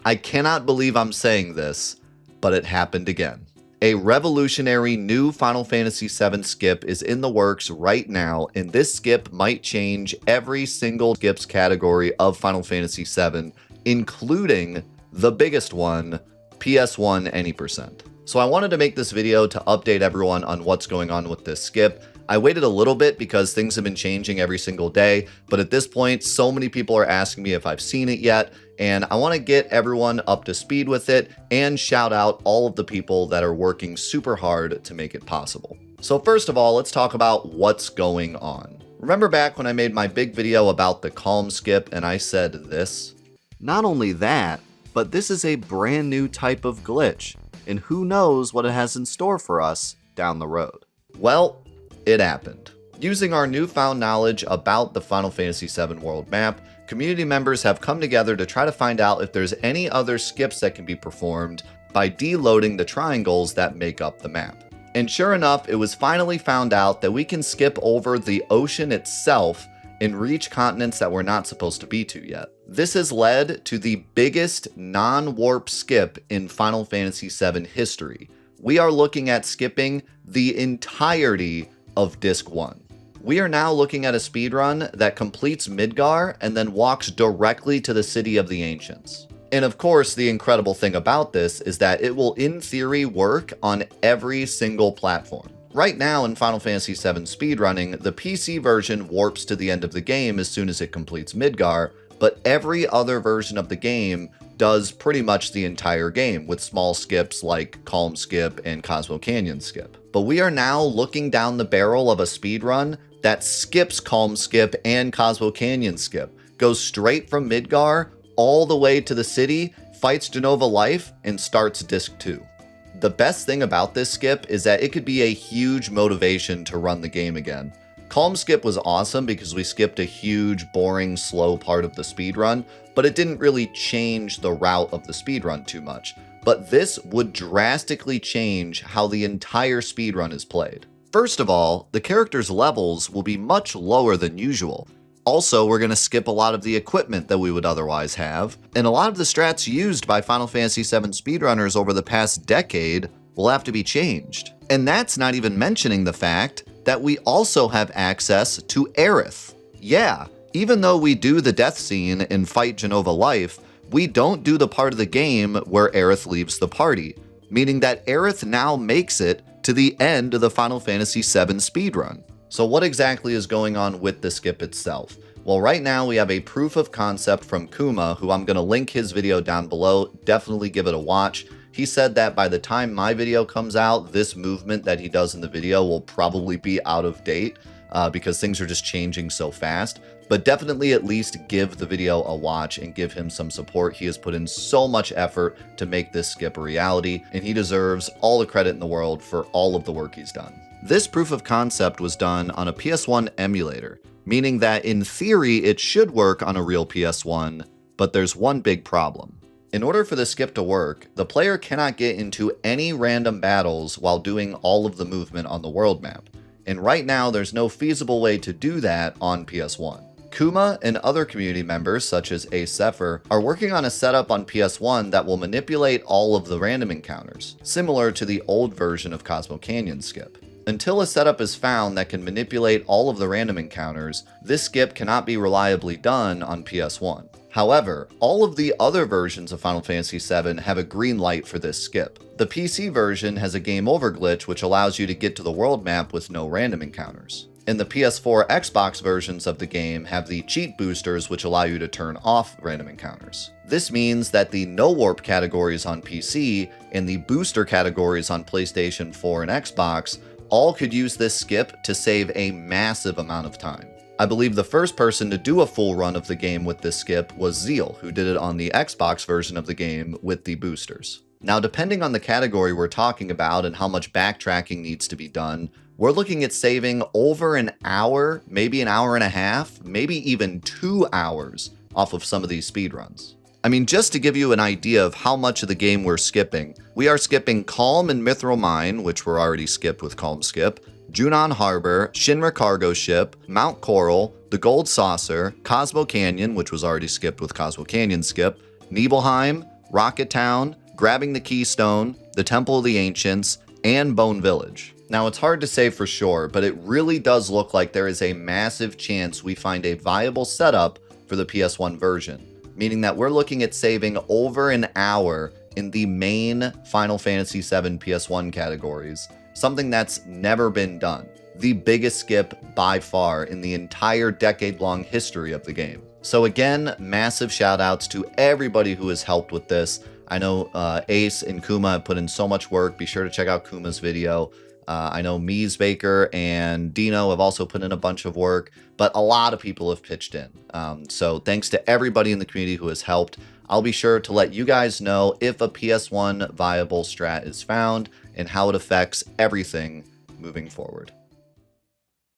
I cannot believe I'm saying this, but it happened again. A revolutionary new Final Fantasy VII skip is in the works right now, and this skip might change every single skips category of Final Fantasy VII, including the biggest one, PS1 any percent. So I wanted to make this video to update everyone on what's going on with this skip. I waited a little bit because things have been changing every single day, but at this point, so many people are asking me if I've seen it yet, and I want to get everyone up to speed with it and shout out all of the people that are working super hard to make it possible. So first of all, let's talk about what's going on. Remember back when I made my big video about the calm skip and I said this? Not only that, but this is a brand new type of glitch, and who knows what it has in store for us down the road. Well, it happened. Using our newfound knowledge about the Final Fantasy VII world map, community members have come together to try to find out if there's any other skips that can be performed by deloading the triangles that make up the map. And sure enough, it was finally found out that we can skip over the ocean itself and reach continents that we're not supposed to be to yet. This has led to the biggest non-warp skip in Final Fantasy VII history. We are looking at skipping the entirety of Disc 1. We are now looking at a speedrun that completes Midgar and then walks directly to the City of the Ancients. And of course, the incredible thing about this is that it will in theory work on every single platform. Right now in Final Fantasy VII speedrunning, the PC version warps to the end of the game as soon as it completes Midgar, but every other version of the game does pretty much the entire game, with small skips like Calm Skip and Cosmo Canyon Skip. But we are now looking down the barrel of a speedrun that skips Calm Skip and Cosmo Canyon Skip, goes straight from Midgar all the way to the city, fights Jenova Life, and starts Disc 2. The best thing about this skip is that it could be a huge motivation to run the game again. Calm Skip was awesome because we skipped a huge, boring, slow part of the speedrun, but it didn't really change the route of the speedrun too much. But this would drastically change how the entire speedrun is played. First of all, the characters' levels will be much lower than usual. Also, we're going to skip a lot of the equipment that we would otherwise have, and a lot of the strats used by Final Fantasy VII speedrunners over the past decade will have to be changed. And that's not even mentioning the fact that we also have access to Aerith. Yeah, even though we do the death scene and fight Jenova Life, we don't do the part of the game where Aerith leaves the party, meaning that Aerith now makes it to the end of the Final Fantasy VII speedrun. So what exactly is going on with the skip itself? Well, right now we have a proof of concept from Kuma, who I'm going to link his video down below. Definitely give it a watch. He said that by the time my video comes out, this movement that he does in the video will probably be out of date because things are just changing so fast. But definitely at least give the video a watch and give him some support. He has put in so much effort to make this skip a reality, and he deserves all the credit in the world for all of the work he's done. This proof of concept was done on a PS1 emulator, meaning that in theory it should work on a real PS1, but there's one big problem. In order for the skip to work, the player cannot get into any random battles while doing all of the movement on the world map. And right now, there's no feasible way to do that on PS1. Kuma and other community members, such as Ffvii, are working on a setup on PS1 that will manipulate all of the random encounters, similar to the old version of Cosmo Canyon Skip. Until a setup is found that can manipulate all of the random encounters, this skip cannot be reliably done on PS1. However, all of the other versions of Final Fantasy VII have a green light for this skip. The PC version has a game over glitch which allows you to get to the world map with no random encounters. And the PS4 Xbox versions of the game have the cheat boosters which allow you to turn off random encounters. This means that the no warp categories on PC and the booster categories on PlayStation 4 and Xbox all could use this skip to save a massive amount of time. I believe the first person to do a full run of the game with this skip was Zeal, who did it on the Xbox version of the game with the boosters. Now, depending on the category we're talking about and how much backtracking needs to be done, we're looking at saving over an hour, maybe an hour and a half, maybe even 2 hours off of some of these speedruns. I mean, just to give you an idea of how much of the game we're skipping, we are skipping Calm and Mithril Mine, which were already skipped with Calm Skip, Junon Harbor, Shinra Cargo Ship, Mount Coral, the Gold Saucer, Cosmo Canyon, which was already skipped with Cosmo Canyon Skip, Nibelheim, Rocket Town, grabbing the Keystone, the Temple of the Ancients, and Bone Village. Now, it's hard to say for sure, but it really does look like there is a massive chance we find a viable setup for the PS1 version, meaning that we're looking at saving over an hour in the main Final Fantasy VII PS1 categories, something that's never been done. The biggest skip by far in the entire decade-long history of the game. So again, massive shout outs to everybody who has helped with this. I know Ace and Kuma have put in so much work. Be sure to check out Kuma's video. I know Mies Baker and Dino have also put in a bunch of work, but a lot of people have pitched in. So thanks to everybody in the community who has helped. I'll be sure to let you guys know if a PS1 viable strat is found and how it affects everything moving forward.